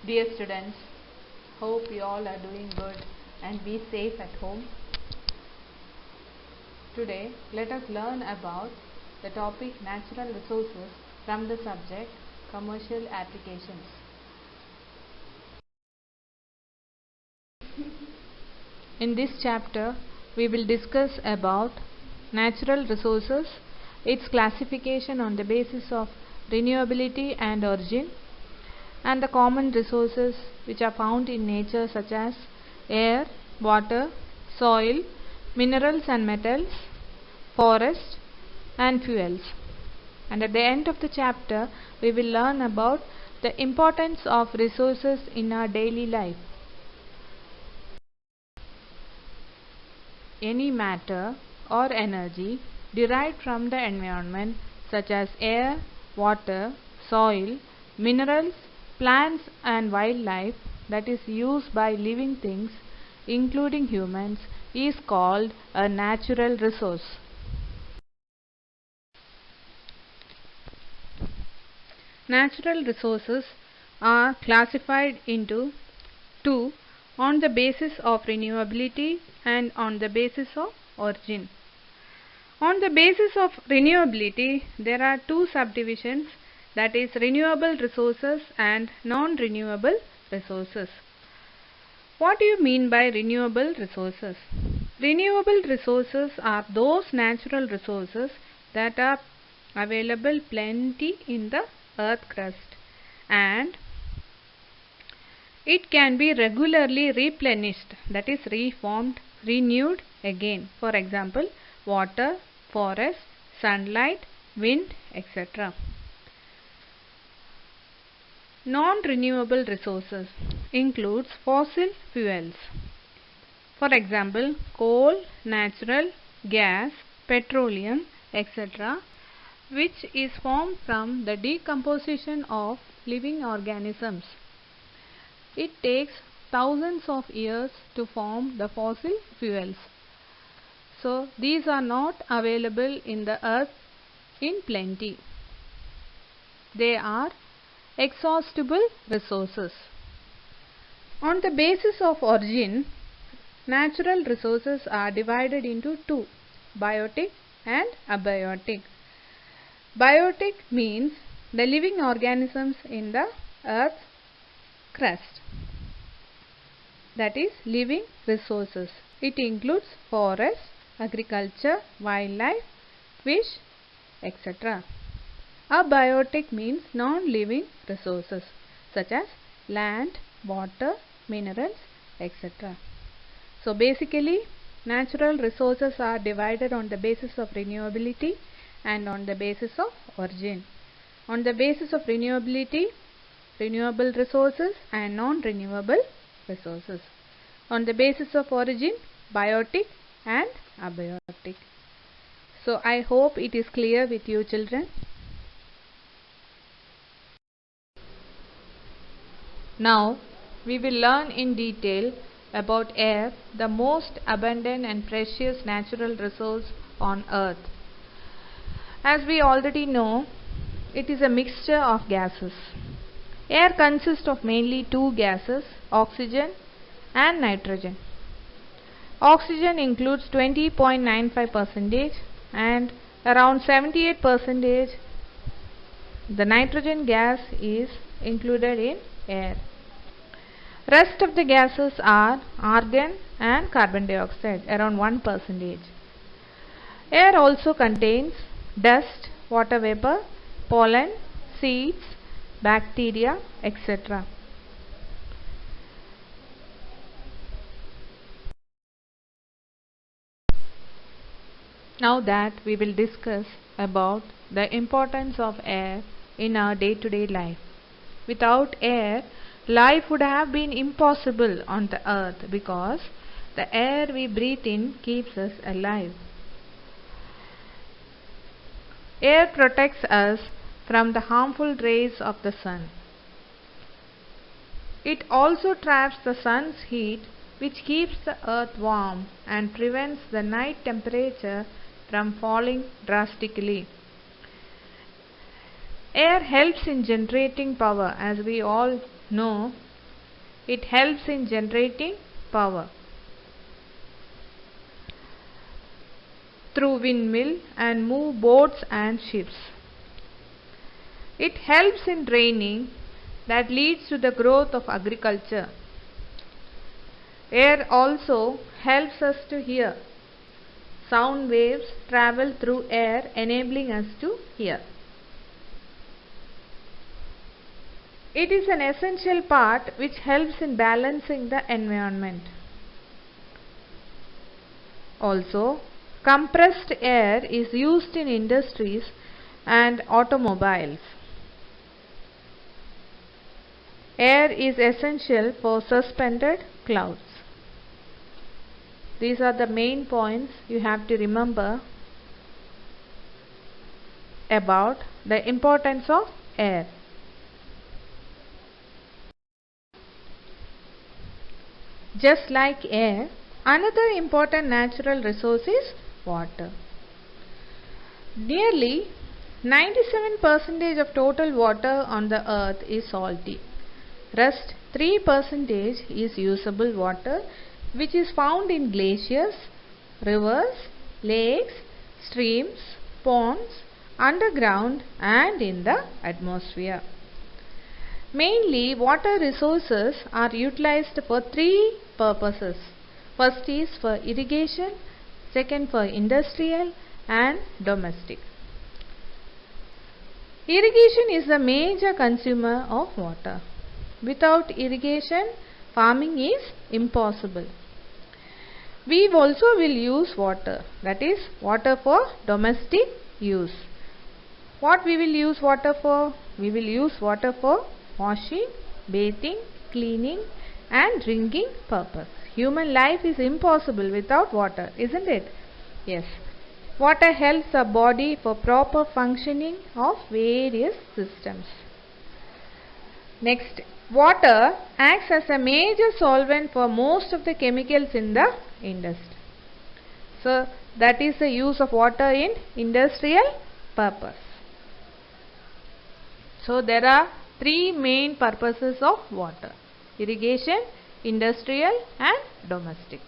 Dear students, hope you all are doing good and be safe at home. Today, let us learn about the topic natural resources from the subject commercial applications. In this chapter, we will discuss about natural resources, its classification on the basis of renewability and origin, and the common resources which are found in nature such as air, water, soil, minerals and metals, forest and fuels. And at the end of the chapter, we will learn about the importance of resources in our daily life. Any matter or energy derived from the environment such as air, water, soil, minerals, plants and wildlife that is used by living things including humans is called a natural resource. Natural resources are classified into two on the basis of renewability and on the basis of origin. On the basis of renewability, there are two subdivisions, that is renewable resources and non-renewable resources. What do you mean by renewable resources? Renewable resources are those natural resources that are available plenty in the earth crust and it can be regularly replenished, that is reformed, renewed again. For example, water, forest, sunlight, wind, etc. Non-renewable resources includes fossil fuels. For example, coal, natural gas, petroleum, etc., which is formed from the decomposition of living organisms. It takes thousands of years to form the fossil fuels. So, these are not available in the earth in plenty. They are exhaustible resources. On the basis of origin, natural resources are divided into two, biotic and abiotic. Biotic means the living organisms in the earth's crust, that is living resources. It includes forest, agriculture, wildlife, fish, etc. Abiotic means non-living resources such as land, water, minerals, etc. So basically, natural resources are divided on the basis of renewability and on the basis of origin. On the basis of renewability, renewable resources and non-renewable resources. On the basis of origin, biotic and abiotic. So I hope it is clear with you children. Now we will learn in detail about air, the most abundant and precious natural resource on earth. As we already know, it is a mixture of gases. Air consists of mainly two gases, oxygen and nitrogen. Oxygen includes 20.95% and around 78% the nitrogen gas is included in air. Rest of the gases are argon and carbon dioxide, around 1%. Air also contains dust, water vapor, pollen, seeds, bacteria, etc. Now that we will discuss about the importance of air in our day-to-day life. Without air, life would have been impossible on the earth because the air we breathe in keeps us alive. Air protects us from the harmful rays of the sun. It also traps the sun's heat, which keeps the earth warm and prevents the night temperature from falling drastically. Air helps in generating power. As we all know, It helps in generating power through windmill and move boats and ships. It helps in draining, that leads to the growth of agriculture. Air also helps us to hear. Sound waves travel through air, enabling us to hear. It is an essential part which helps in balancing the environment. Also, compressed air is used in industries and automobiles. Air is essential for suspended clouds. These are the main points you have to remember about the importance of air. Just like air, another important natural resource is water. Nearly 97% of total water on the earth is salty. Rest 3% is usable water, which is found in glaciers, rivers, lakes, streams, ponds, underground and in the atmosphere. Mainly, water resources are utilized for three purposes. First is for irrigation, second for industrial and domestic. Irrigation is the major consumer of water. Without irrigation, farming is impossible. We also will use water, that is water for domestic use. What we will use water for? We will use water for washing, bathing, cleaning and drinking purpose. Human life is impossible without water, isn't it? Yes. Water helps the body for proper functioning of various systems. Next, water acts as a major solvent for most of the chemicals in the industry. So, that is the use of water in industrial purpose. So, there are three main purposes of water: irrigation, industrial and domestic.